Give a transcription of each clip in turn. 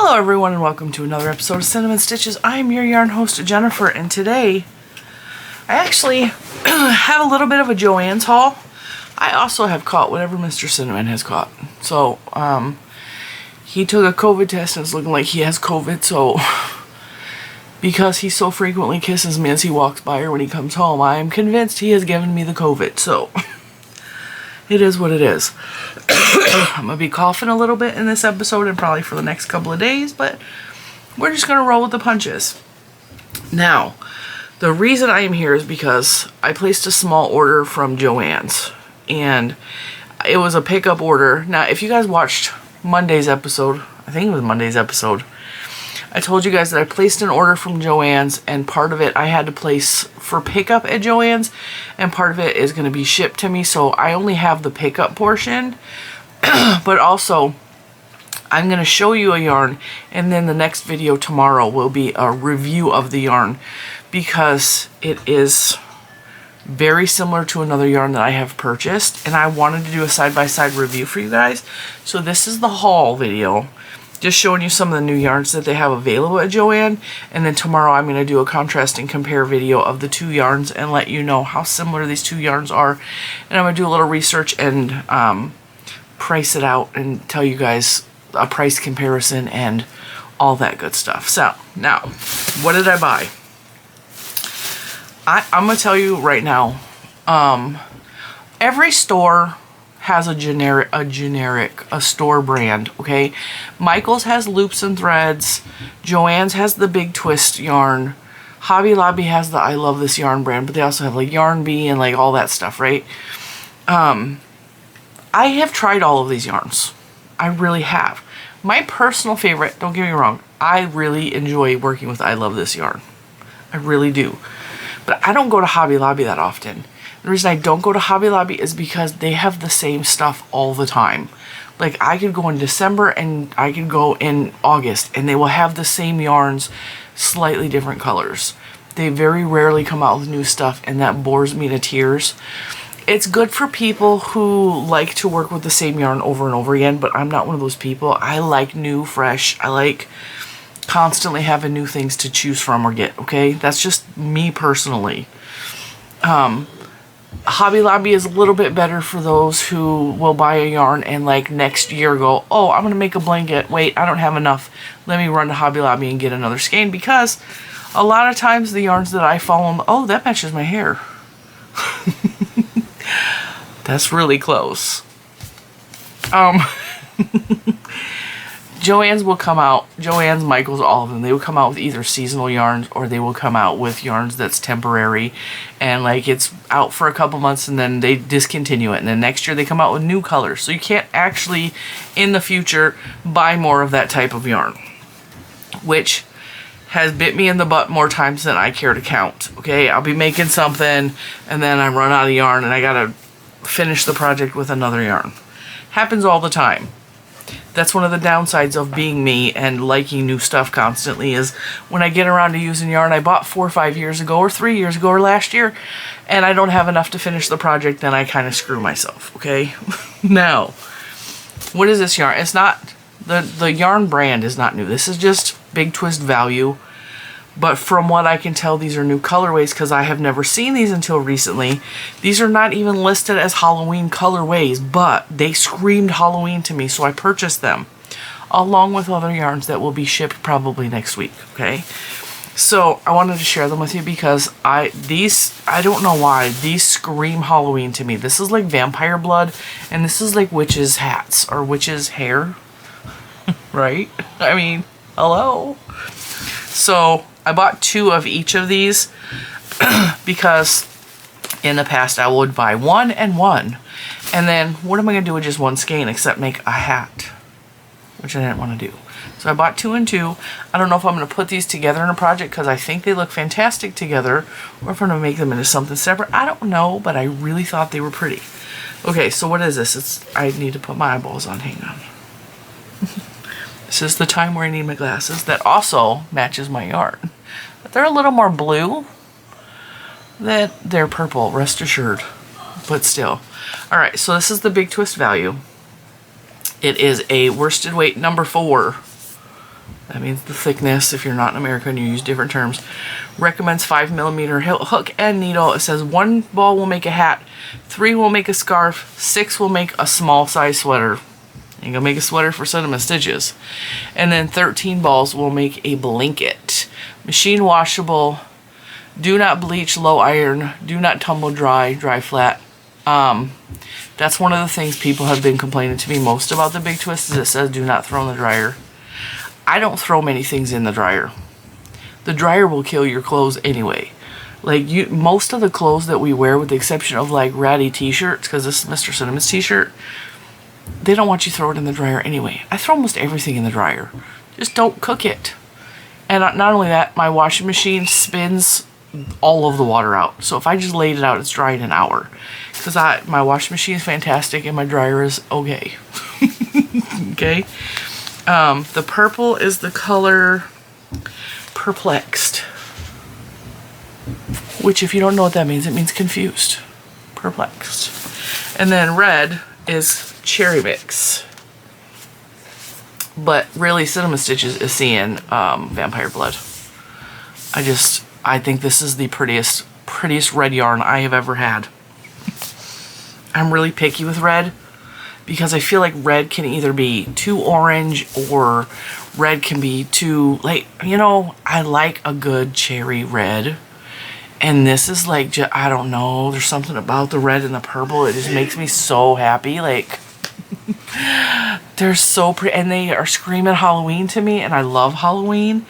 Hello everyone and welcome to another episode of Cinnamon Stitches. I'm your yarn host Jennifer, and today I actually have a little bit of a Joann's haul. I also have caught whatever Mr. Cinnamon has caught. So he took a COVID test and it's looking like he has COVID, so because he so frequently kisses me as he walks by or when he comes home, I am convinced he has given me the COVID, so it is what it is. I'm going to be coughing a little bit in this episode and probably for the next couple of days, but we're just going to roll with the punches. Now, the reason I am here is because I placed a small order from Joann's, and it was a pickup order. Now, if you guys watched Monday's episode, I think it was Monday's episode, I told you guys that I placed an order from Joann's, and part of it I had to place for pickup at Joann's, and part of it is going to be shipped to me, so I only have the pickup portion. But also, I'm going to show you a yarn, and then the next video tomorrow will be a review of the yarn, because it is very similar to another yarn that I have purchased, and I wanted to do a side-by-side review for you guys. So this is the haul video, just showing you some of the new yarns that they have available at Joann, and then tomorrow I'm going to do a contrast and compare video of the two yarns and let you know how similar these two yarns are, and I'm going to do a little research and price it out and tell you guys a price comparison and all that good stuff. So now, what did I buy? I'm going to tell you right now, every store has a store brand, okay? Michael's has loops and threads, Joann's has the big twist yarn, Hobby Lobby has the I Love This Yarn brand, but they also have like Yarn Bee and like all that stuff, right? I have tried all of these yarns. I really have. My personal favorite, don't get me wrong, I really enjoy working with I Love This Yarn. I really do. But I don't go to Hobby Lobby that often. The reason I don't go to Hobby Lobby is because they have the same stuff all the time. Like, I could go in December and I could go in August and they will have the same yarns, slightly different colors. They very rarely come out with new stuff, and that bores me to tears. It's good for people who like to work with the same yarn over and over again, but I'm not one of those people. I like new, fresh. I like constantly having new things to choose from or get, okay? That's just me personally. Hobby Lobby is a little bit better for those who will buy a yarn and like next year go, oh, I'm going to make a blanket. Wait, I don't have enough. Let me run to Hobby Lobby and get another skein, because a lot of times the yarns that I follow, oh, that matches my hair. That's really close. Joann's will come out, Joann's, Michael's, all of them, they will come out with either seasonal yarns or they will come out with yarns that's temporary and like it's out for a couple months and then they discontinue it, and then next year they come out with new colors. So you can't actually in the future buy more of that type of yarn, which has bit me in the butt more times than I care to count. Okay, I'll be making something and then I run out of yarn and I gotta finish the project with another yarn. Happens all the time. That's one of the downsides of being me and liking new stuff constantly, is when I get around to using yarn I bought 4 or 5 years ago or 3 years ago or last year and I don't have enough to finish the project, then I kind of screw myself, okay? Now, what is this yarn? It's not, the yarn brand is not new. This is just Big Twist Value. But from what I can tell, these are new colorways because I have never seen these until recently. These are not even listed as Halloween colorways, but they screamed Halloween to me, so I purchased them, along with other yarns that will be shipped probably next week, okay? So I wanted to share them with you because I don't know why, these scream Halloween to me. This is like vampire blood, and this is like witches' hats, or witches' hair, right? I mean, hello? So I bought 2 of each of these because in the past I would buy 1 and 1. And then what am I going to do with just 1 skein except make a hat? Which I didn't want to do. So I bought 2 and 2. I don't know if I'm going to put these together in a project because I think they look fantastic together, or if I'm going to make them into something separate. I don't know, but I really thought they were pretty. Okay, so what is this? I need to put my eyeballs on. Hang on. This is the time where I need my glasses. That also matches my yarn. But they're a little more blue. They're purple, rest assured. But still. Alright, so this is the Big Twist Value. It is a worsted weight number 4 That means the thickness. If you're not an American, you use different terms. Recommends 5mm hook and needle. It says 1 ball will make a hat, 3 will make a scarf, 6 will make a small size sweater. You're gonna make a sweater for Cinnamon Stitches. And then 13 balls will make a blanket. Machine washable. Do not bleach, low iron. Do not tumble dry, dry flat. That's one of the things people have been complaining to me most about the Big Twist, is it says do not throw in the dryer. I don't throw many things in the dryer. The dryer will kill your clothes anyway. Like, most of the clothes that we wear, with the exception of like ratty t-shirts, because this is Mr. Cinnamon's t-shirt, they don't want you to throw it in the dryer anyway. I throw almost everything in the dryer. Just don't cook it. And not only that, my washing machine spins all of the water out. So if I just laid it out, it's dry in an hour. Because my washing machine is fantastic and my dryer is okay. Okay. The purple is the color Perplexed. Which, if you don't know what that means, it means confused. Perplexed. And then red is Cherry Mix. But really, Cinnamon Stitches is seeing Vampire Blood. I think this is the prettiest red yarn I have ever had. I'm really picky with red, because I feel like red can either be too orange or red can be too, like, you know, I like a good cherry red. And this is like, I don't know, there's something about the red and the purple. It just makes me so happy. Like, they're so pretty. And they are screaming Halloween to me. And I love Halloween.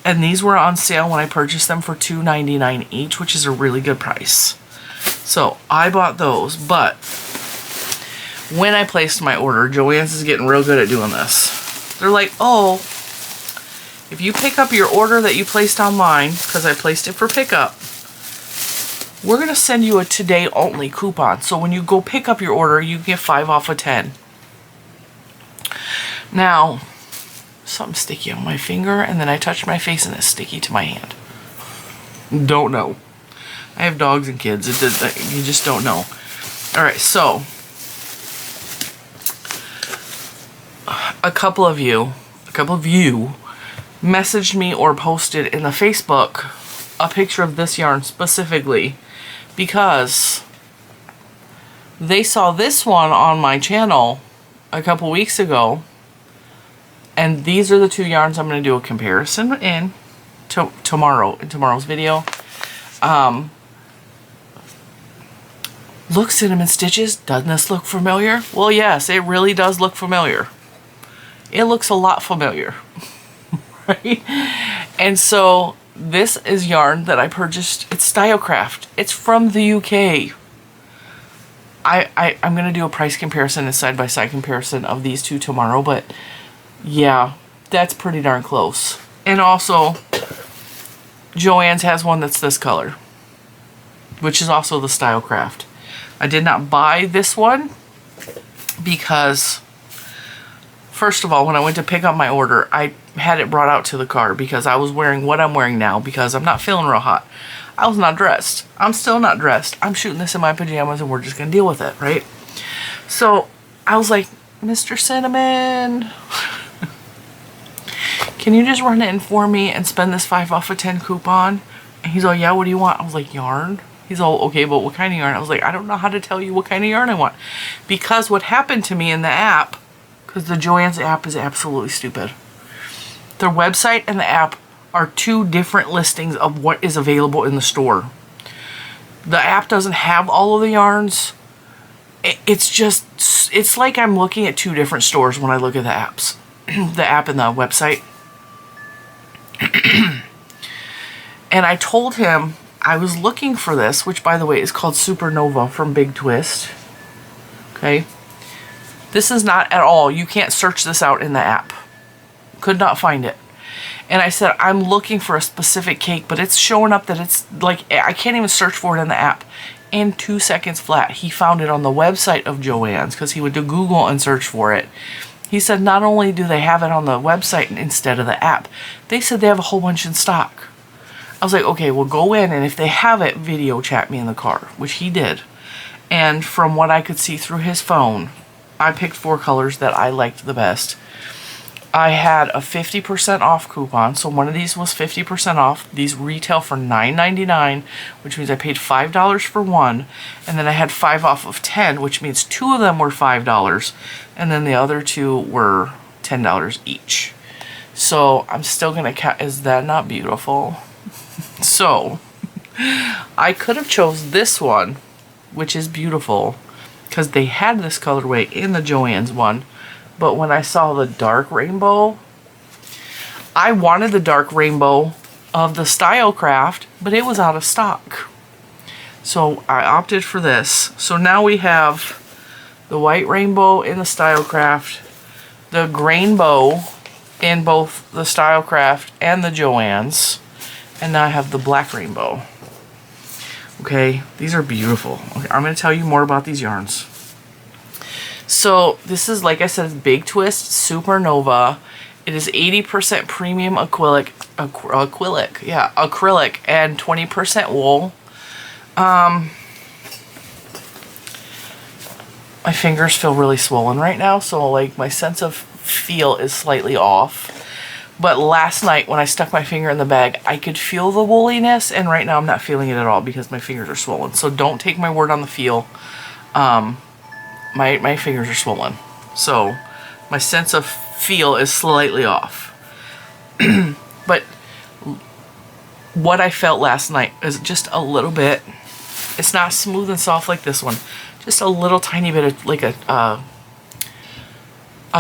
And these were on sale when I purchased them for $2.99 each, which is a really good price. So I bought those. But when I placed my order, Joann's is getting real good at doing this. They're like, oh, if you pick up your order that you placed online, because I placed it for pickup, we're going to send you a today only coupon. So when you go pick up your order, you get 5 off of 10. Now, something sticky on my finger, and then I touched my face and it's sticky to my hand. Don't know. I have dogs and kids. You just don't know. All right, so a couple of you messaged me or posted in the Facebook a picture of this yarn specifically because they saw this one on my channel a couple weeks ago, and these are the two yarns I'm going to do a comparison in tomorrow's video. Look, Cinnamon Stitches, doesn't this look familiar? Well, yes, it really does look familiar. It looks a lot familiar. Right? And so this is yarn that I purchased. It's Stylecraft. It's from the UK. I'm going to do a price comparison and side-by-side comparison of these two tomorrow, but yeah, that's pretty darn close. And also, Joann's has one that's this color, which is also the Stylecraft. I did not buy this one because, first of all, when I went to pick up my order, I had it brought out to the car because I was wearing what I'm wearing now because I'm not feeling real hot. I was not dressed. I'm still not dressed. I'm shooting this in my pajamas and we're just going to deal with it, right? So I was like, Mr. Cinnamon, can you just run it in for me and spend this 5 off of 10 coupon? And he's all, yeah, what do you want? I was like, yarn? He's all, okay, but what kind of yarn? I was like, I don't know how to tell you what kind of yarn I want. Because what happened to me in the app, because the Joann's app is absolutely stupid. Their website and the app are two different listings of what is available in the store. The app doesn't have all of the yarns. It's like I'm looking at two different stores when I look at the apps. The app and the website. And I told him I was looking for this, which by the way is called Supernova from Big Twist. Okay. This is not at all, you can't search this out in the app. Could not find it. And I said, I'm looking for a specific cake, but it's showing up that it's like, I can't even search for it in the app. In 2 seconds flat, he found it on the website of Joann's because he would do Google and search for it. He said not only do they have it on the website instead of the app, they said they have a whole bunch in stock. I was like, okay, well go in and if they have it, video chat me in the car, which he did. And from what I could see through his phone, I picked 4 colors that I liked the best. I had a 50% off coupon, so one of these was 50% off. These retail for $9.99, which means I paid $5 for one, and then I had 5 off of 10, which means 2 of them were $5, and then the other 2 were $10 each. So I'm still gonna count. Is that not beautiful? So I could have chose this one, which is beautiful, because they had this colorway in the Joann's one. But when I saw the dark rainbow, I wanted the dark rainbow of the Stylecraft, but it was out of stock. So I opted for this. So now we have the white rainbow in the Stylecraft, the grainbow in both the Stylecraft and the Joann's, and now I have the black rainbow. Okay, these are beautiful. Okay, I'm going to tell you more about these yarns. So this is, like I said, Big Twist Supernova. It is 80% premium acrylic, and 20% wool. My fingers feel really swollen right now, so like my sense of feel is slightly off. But last night when I stuck my finger in the bag, I could feel the wooliness, and right now I'm not feeling it at all because my fingers are swollen. So don't take my word on the feel. My fingers are swollen, so my sense of feel is slightly off. But what I felt last night is just a little bit. It's not smooth and soft like this one. Just a little tiny bit of like a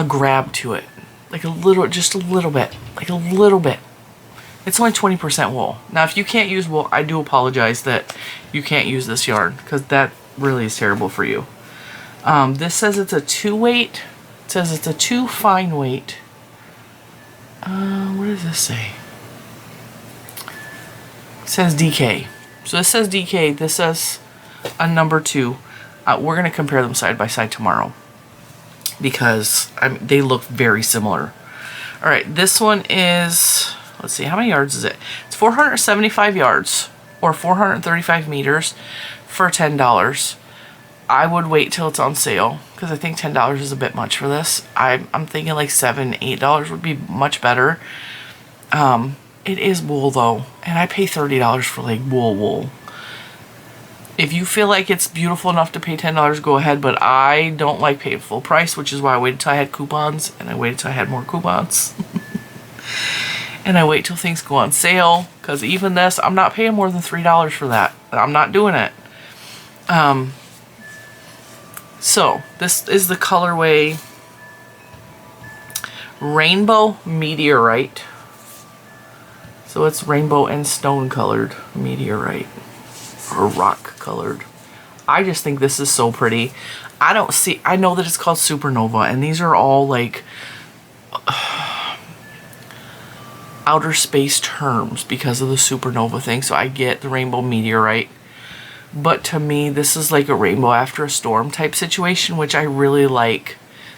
grab to it, like a little, just a little bit, like a little bit. It's only 20% wool. Now, if you can't use wool, I do apologize that you can't use this yarn, because that really is terrible for you. This says it's a 2 weight. It says it's a 2 fine weight. What does this say? It says DK. So this says DK. This says a number 2. We're going to compare them side by side tomorrow, because they look very similar. All right, this one is, let's see, how many yards is it? It's 475 yards, or 435 meters for $10. I would wait till it's on sale, because I think $10 is a bit much for this. I'm thinking like $7, $8 would be much better. It is wool though, and I pay $30 for like wool. If you feel like it's beautiful enough to pay $10, go ahead, but I don't like paying full price, which is why I waited till I had coupons, and I waited till I had more coupons. And I wait till things go on sale, because even this, I'm not paying more than $3 for that. I'm not doing it. So this is the colorway Rainbow Meteorite. So it's rainbow and stone colored meteorite, or rock colored. I just think this is so pretty. I know that it's called Supernova, and these are all like outer space terms because of the supernova thing. So I get the rainbow meteorite. But to me, this is like a rainbow after a storm type situation, which I really like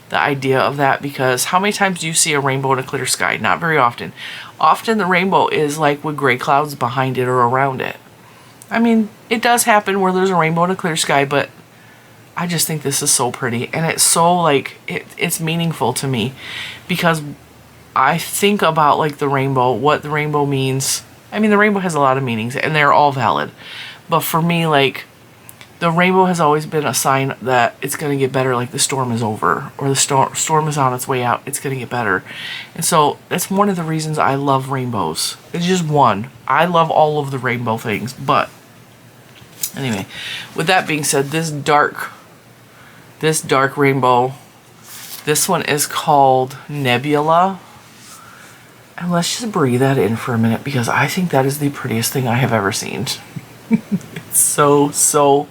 the idea of that, because how many times do you see a rainbow in a clear sky? Not very often. Often the rainbow is like with gray clouds behind it or around it. I mean, it does happen where there's a rainbow in a clear sky, but I just think this is so pretty, and it's so like, it's meaningful to me, because I think about like the rainbow, what the rainbow means. I mean, the rainbow has a lot of meanings, and they're all valid. But for me, like, the rainbow has always been a sign that it's going to get better, like the storm is over, or the storm is on its way out, it's going to get better. And so that's one of the reasons I love rainbows. It's just one. I love all of the rainbow things. But anyway, with that being said, this dark rainbow, this one is called Nebula. And let's just breathe that in for a minute, because I think that is the prettiest thing I have ever seen. It's so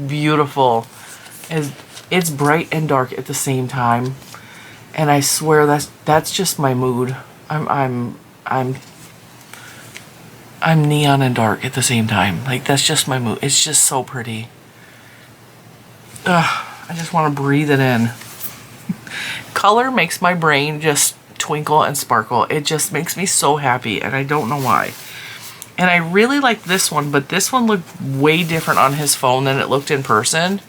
beautiful. It's bright and dark at the same time, and I swear that's just my mood. I'm neon and dark at the same time. Like, that's just my mood. It's just so pretty. I just want to breathe it in. Color makes my brain just twinkle and sparkle. It just makes me so happy, and I don't know why. And I really like this one, but this one looked way different on his phone than it looked in person.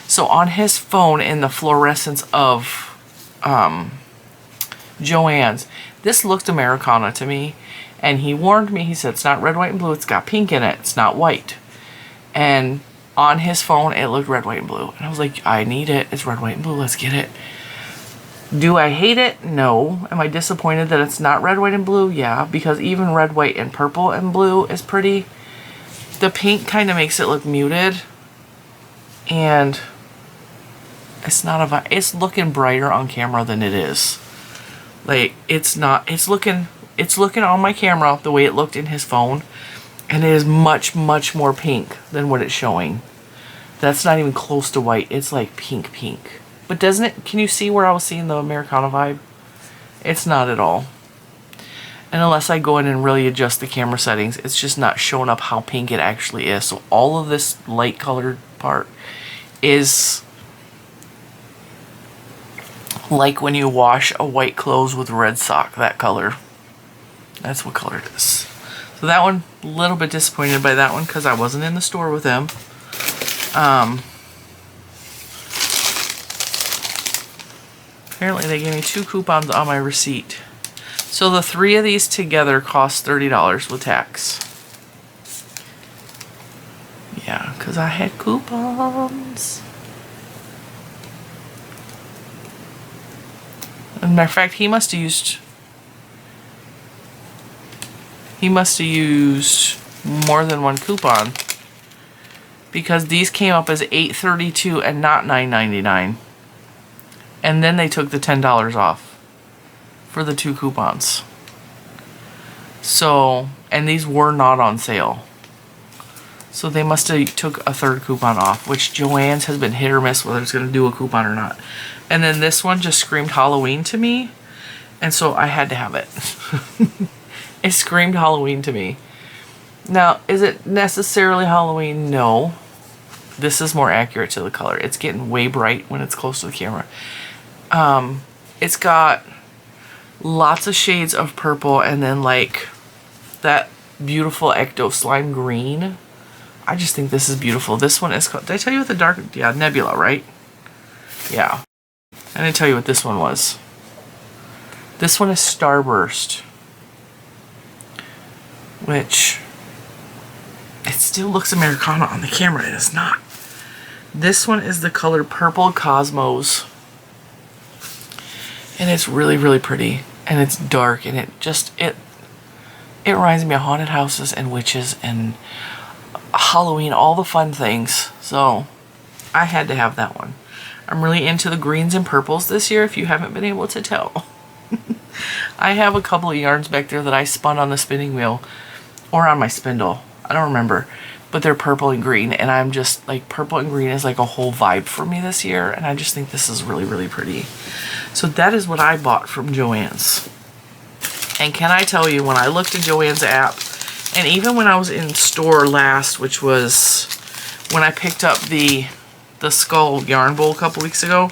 So on his phone, in the fluorescence of Joann's. This looked Americana to me, and he warned me. He said, it's not red, white, and blue. It's got pink in it. It's not white. And on his phone, it looked red, white, and blue. And I was like, I need it. It's red, white, and blue. Let's get it. Do I hate it? No. Am I disappointed that it's not red, white, and blue? Yeah, because even red, white, and purple and blue is pretty. The pink kind of makes it look muted. And it's not a, it's looking brighter on camera than it is. Like, it's not, it's looking on my camera the way it looked in his phone. And it is much, much more pink than what it's showing. That's not even close to white. It's like pink, pink. But doesn't it, can you see where I was seeing the Americana vibe? It's not at all. And unless I go in and really adjust the camera settings, it's just not showing up how pink it actually is. So all of this light colored part is like when you wash a white clothes with red sock, that color. That's what color it is. So that one, a little bit disappointed by that one because I wasn't in the store with him. Apparently they gave me 2 coupons on my receipt. So the 3 of these together cost $30 with tax. Yeah, because I had coupons. As a matter of fact, he must have used more than 1 coupon. Because these came up as $8.32 and not $9.99. And then they took the $10 off for the 2 coupons. So, and these were not on sale. So they must have took a 3rd coupon off, which Joann's has been hit or miss whether it's going to do a coupon or not. And then this one just screamed Halloween to me. And so I had to have it. It screamed Halloween to me. Now, is it necessarily Halloween? No. This is more accurate to the color. It's getting way bright when it's close to the camera. It's got lots of shades of purple and then like that beautiful Ecto Slime green. I just think this is beautiful. This one is called, did I tell you what the dark, yeah, Nebula, right? Yeah. I didn't tell you what this one was. This one is Starburst. Which, it still looks Americana on the camera. It is not. This one is the color Purple Cosmos. And it's really, really pretty. And it's dark. And it just, it reminds me of haunted houses and witches and Halloween, all the fun things. So, I had to have that one. I'm really into the greens and purples this year, if you haven't been able to tell. I have a couple of yarns back there that I spun on the spinning wheel. Or on my spindle. I don't remember. But they're purple and green. And I'm just like, purple and green is like a whole vibe for me this year. And I just think this is really, really pretty. So that is what I bought from Joann's. And can I tell you, when I looked at Joann's app, and even when I was in store last, which was when I picked up the Skull Yarn Bowl a couple weeks ago,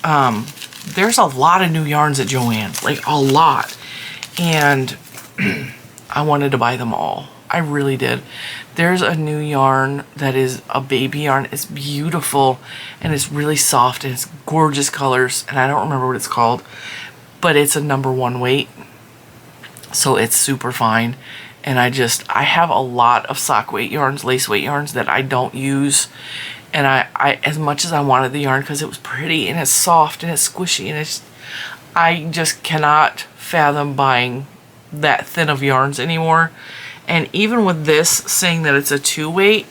there's a lot of new yarns at Joann's. Like, a lot. And I wanted to buy them all. I really did. There's a new yarn that is a baby yarn. It's beautiful and it's really soft and it's gorgeous colors. And I don't remember what it's called, but it's a #1 weight. So it's super fine. And I have a lot of sock weight yarns, lace weight yarns that I don't use. And I as much as I wanted the yarn because it was pretty and it's soft and it's squishy and I just cannot fathom buying that thin of yarns anymore. And even with this saying that it's a 2 weight,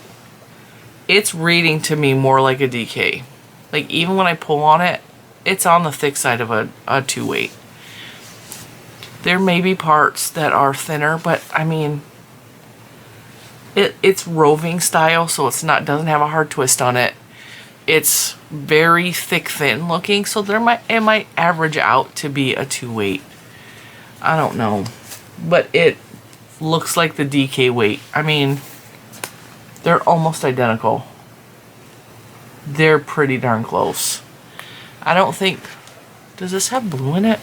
it's reading to me more like a DK. Like, even when I pull on it, it's on the thick side of a 2 weight. There may be parts that are thinner, but I mean, it's roving style, so it's not, doesn't have a hard twist on it. It's very thick, thin looking, so it might average out to be a 2 weight. I don't know. But it looks like the DK weight. I mean, they're almost identical. They're pretty darn close. I don't think... Does this have blue in it?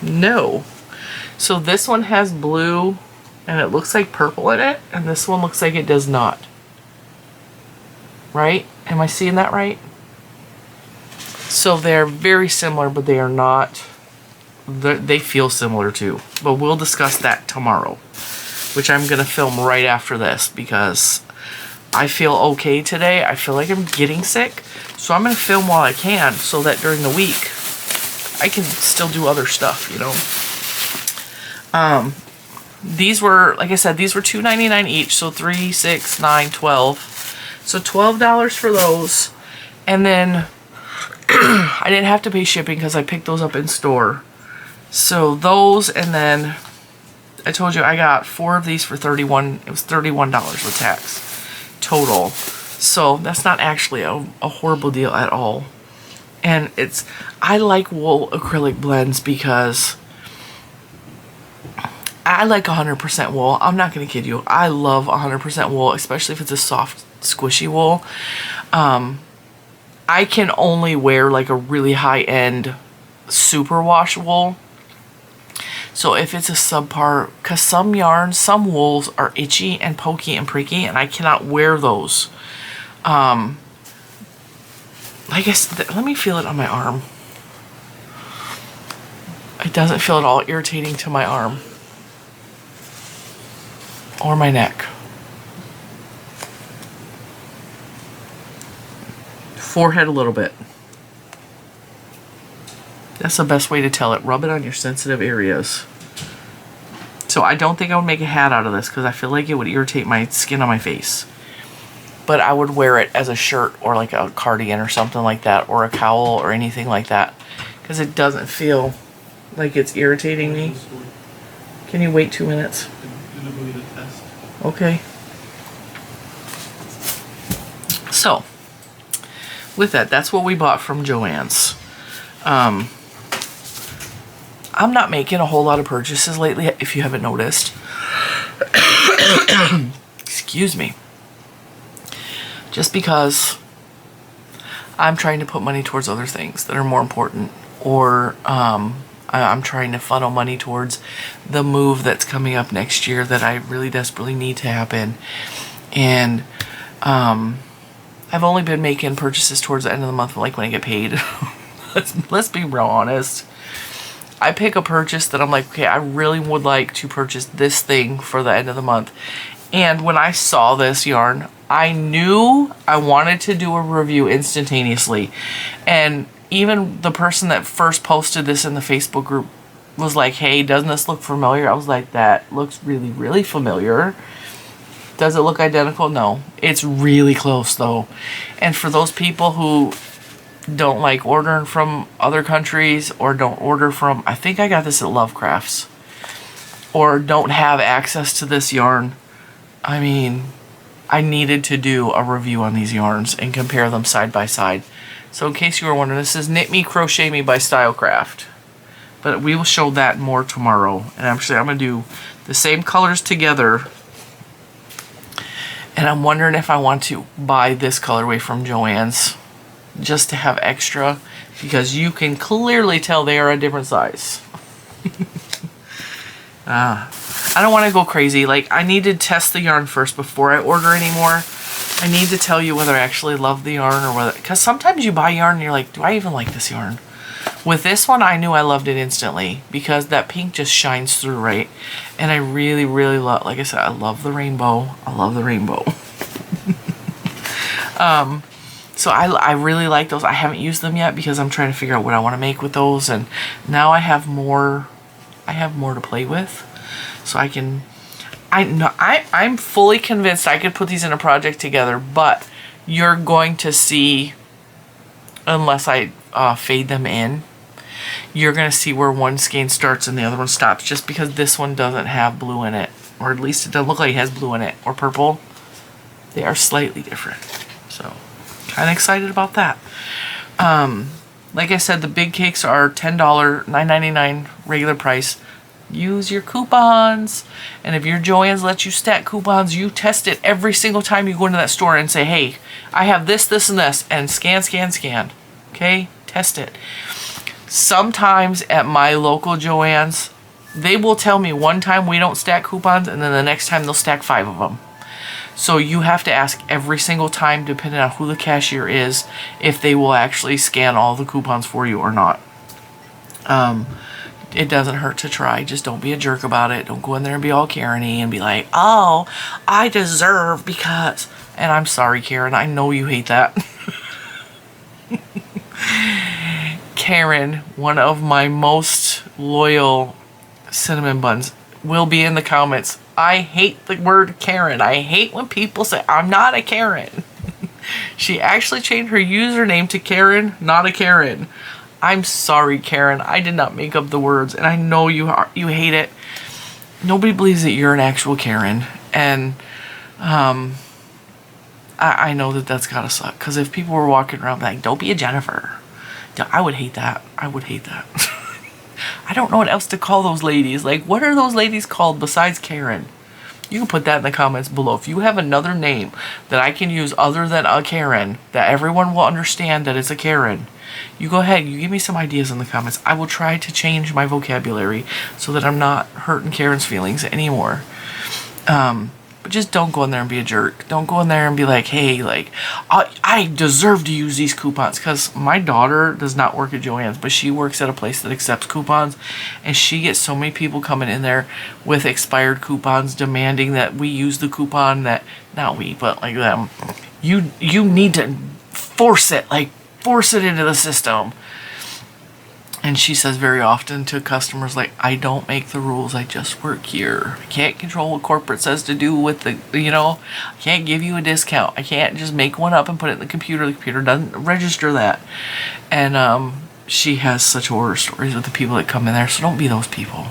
No. So this one has blue and it looks like purple in it, and this one looks like it does not. right? Am I seeing that right? So they're very similar, but they are not, they feel similar too. But we'll discuss that tomorrow, which I'm going to film right after this because I feel okay today. I feel like I'm getting sick. So I'm going to film while I can so that during the week I can still do other stuff, you know. These were, like I said, these were $2.99 each. So 3, 6, 9, 12. So $12 for those. And then I didn't have to pay shipping because I picked those up in store. So those, and then I told you I got 4 of these for $31. It was $31 with tax total. So that's not actually a horrible deal at all. And it's, I like wool acrylic blends because I like 100% wool. I'm not going to kid you. I love 100% wool, especially if it's a soft, squishy wool. I can only wear like a really high-end superwash wool. So if it's a subpar, because some yarns, some wools are itchy and pokey and pricky, and I cannot wear those. Like I said, let me feel it on my arm. It doesn't feel at all irritating to my arm. Or my neck. Forehead a little bit. That's the best way to tell it. Rub it on your sensitive areas. So I don't think I would make a hat out of this because I feel like it would irritate my skin on my face. But I would wear it as a shirt or like a cardigan or something like that, or a cowl or anything like that, because it doesn't feel like it's irritating me. Can you wait 2 minutes? Okay. So, with that, that's what we bought from Joann's. I'm not making a whole lot of purchases lately, if you haven't noticed. Excuse me. Just because I'm trying to put money towards other things that are more important, or I'm trying to funnel money towards the move that's coming up next year that I really desperately need to happen. And I've only been making purchases towards the end of the month, like when I get paid. Let's be real honest. I pick a purchase that I'm like, okay, I really would like to purchase this thing for the end of the month. And when I saw this yarn, I knew I wanted to do a review instantaneously. And even the person that first posted this in the Facebook group was like, hey, doesn't this look familiar? I was like, that looks really, really familiar. Does it look identical? No. It's really close though. And for those people who don't like ordering from other countries, or don't order from, I think I got this at Lovecrafts, or don't have access to this yarn, I mean, I needed to do a review on these yarns and compare them side by side. So in case you were wondering, this is Knit Me, Crochet Me by Stylecraft. But we will show that more tomorrow. And actually, I'm going to do the same colors together. And I'm wondering if I want to buy this colorway from Joann's, just to have extra, because you can clearly tell they are a different size. I don't want to go crazy. Like, I need to test the yarn first before I order anymore. I need to tell you whether I actually love the yarn, or whether, because sometimes you buy yarn and you're like, do I even like this yarn? With this one, I knew I loved it instantly because that pink just shines through, right? And I really, really love, like I said, I love the rainbow. I love the rainbow. So I really like those. I haven't used them yet because I'm trying to figure out what I want to make with those, and now I have more to play with. So I'm fully convinced I could put these in a project together, but you're going to see, unless I fade them in, you're going to see where one skein starts and the other one stops, just because this one doesn't have blue in it, or at least it doesn't look like it has blue in it, or purple. They are slightly different. So kind of excited about that. Like I said, the big cakes are $10, $9.99 regular price. Use your coupons. And if your Joann's lets you stack coupons, you test it every single time you go into that store and say, hey, I have this, this, and this, and scan, scan, scan. Okay? Test it. Sometimes at my local Joann's, they will tell me one time we don't stack coupons, and then the next time they'll stack 5 of them. So you have to ask every single time, depending on who the cashier is, if they will actually scan all the coupons for you or not. It doesn't hurt to try. Just don't be a jerk about it. Don't go in there and be all Karen-y and be like, oh, I deserve because... And I'm sorry, Karen. I know you hate that. Karen, one of my most loyal cinnamon buns, will be in the comments. I hate the word Karen. I hate when people say, I'm not a Karen. She actually changed her username to Karen, not a Karen. I'm sorry, Karen. I did not make up the words, and I know you hate it. Nobody believes that you're an actual Karen, and I know that that's gotta suck, because if people were walking around like, don't be a Jennifer, I would hate that. I would hate that. I don't know what else to call those ladies. Like, what are those ladies called besides Karen? You can put that in the comments below. If you have another name that I can use other than a Karen, that everyone will understand that it's a Karen, you go ahead, you give me some ideas in the comments. I will try to change my vocabulary so that I'm not hurting Karen's feelings anymore. But just don't go in there and be a jerk. Don't go in there and be like, hey, like, I deserve to use these coupons. Because my daughter does not work at Joann's, but she works at a place that accepts coupons. And she gets so many people coming in there with expired coupons demanding that we use the coupon that, not we, but like them. You need to force it, like, force it into the system. And she says very often to customers, like, I don't make the rules, I just work here. I can't control what corporate says to do with the, you know, I can't give you a discount. I can't just make one up and put it in the computer. The computer doesn't register that. And she has such horror stories with the people that come in there, so don't be those people.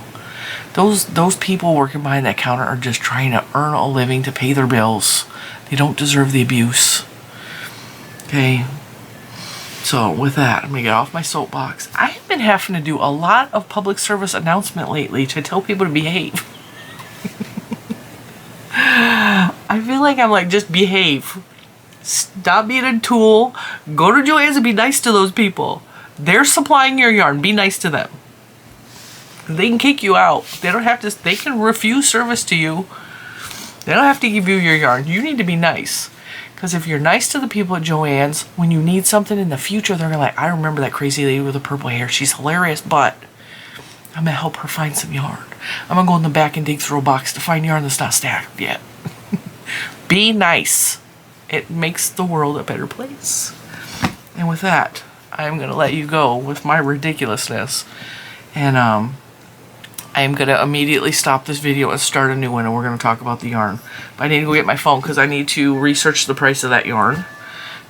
Those people working behind that counter are just trying to earn a living to pay their bills. They don't deserve the abuse. Okay? So with that, I'm going to get off my soapbox. I have been having to do a lot of public service announcement lately to tell people to behave. I feel like I'm like, just behave. Stop being a tool. Go to Joann's and be nice to those people. They're supplying your yarn. Be nice to them. They can kick you out. They don't have to, they can refuse service to you. They don't have to give you your yarn. You need to be nice. Because if you're nice to the people at Joann's, when you need something in the future, they're like, I remember that crazy lady with the purple hair. She's hilarious, but I'm going to help her find some yarn. I'm going to go in the back and dig through a box to find yarn that's not stacked yet. Be nice. It makes the world a better place. And with that, I'm going to let you go with my ridiculousness. And I am going to immediately stop this video and start a new one, and we're going to talk about the yarn. But I need to go get my phone because I need to research the price of that yarn.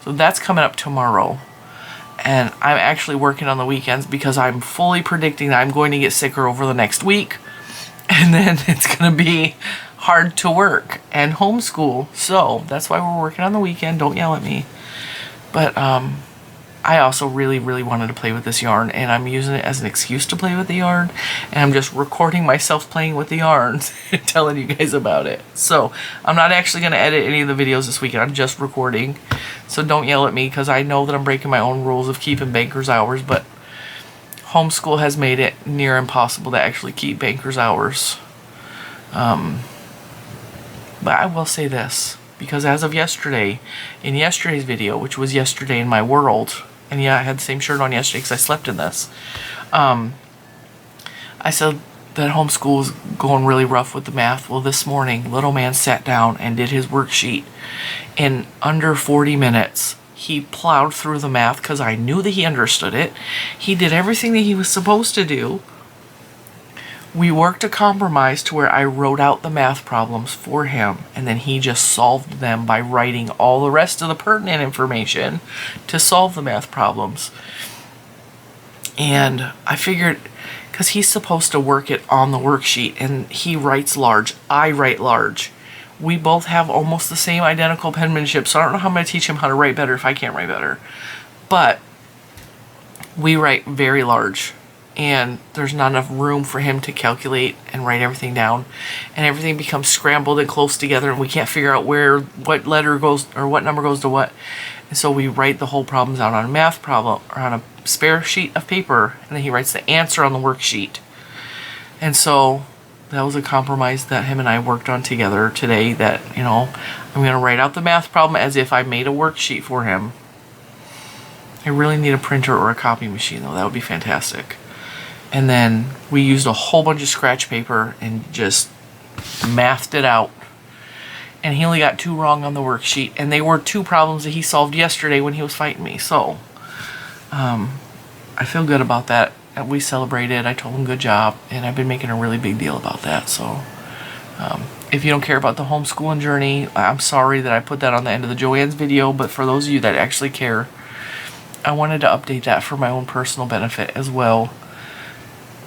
So that's coming up tomorrow. And I'm actually working on the weekends because I'm fully predicting that I'm going to get sicker over the next week. And then it's going to be hard to work and homeschool. So that's why we're working on the weekend. Don't yell at me. But I also really, really wanted to play with this yarn, and I'm using it as an excuse to play with the yarn, and I'm just recording myself playing with the yarns and telling you guys about it. So I'm not actually going to edit any of the videos this weekend. I'm just recording. So don't yell at me, because I know that I'm breaking my own rules of keeping banker's hours, but homeschool has made it near impossible to actually keep banker's hours. But I will say this, because as of yesterday, in yesterday's video, which was yesterday in my world, and yeah, I had the same shirt on yesterday because I slept in this, I said that homeschool was going really rough with the math. Well, this morning, little man sat down and did his worksheet. In under 40 minutes, he plowed through the math because I knew that he understood it. He did everything that he was supposed to do. We worked a compromise to where I wrote out the math problems for him, and then he just solved them by writing all the rest of the pertinent information to solve the math problems. And I figured, because he's supposed to work it on the worksheet, and he writes large, I write large. We both have almost the same identical penmanship, so I don't know how I'm going to teach him how to write better if I can't write better. But we write very large. And there's not enough room for him to calculate and write everything down, and everything becomes scrambled and close together, and we can't figure out what letter goes or what number goes to what. And so we write the whole problems out on a math problem or on a spare sheet of paper, and then he writes the answer on the worksheet. And so that was a compromise that him and I worked on together today, that, you know, I'm going to write out the math problem as if I made a worksheet for him. I really need a printer or a copy machine, though. That would be fantastic. And then we used a whole bunch of scratch paper and just mathed it out. And he only got 2 wrong on the worksheet. And they were 2 problems that he solved yesterday when he was fighting me. So, I feel good about that. We celebrated. I told him good job. And I've been making a really big deal about that. So, if you don't care about the homeschooling journey, I'm sorry that I put that on the end of the Joann's video. But for those of you that actually care, I wanted to update that for my own personal benefit as well.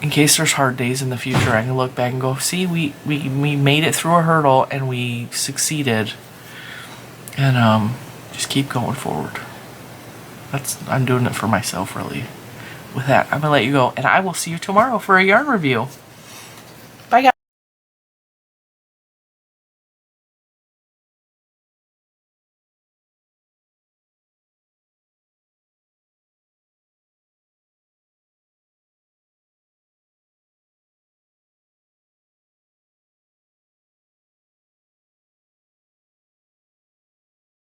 In case there's hard days in the future, I can look back and go, see, we made it through a hurdle and we succeeded. And just keep going forward. I'm doing it for myself, really. With that, I'm going to let you go, and I will see you tomorrow for a yarn review.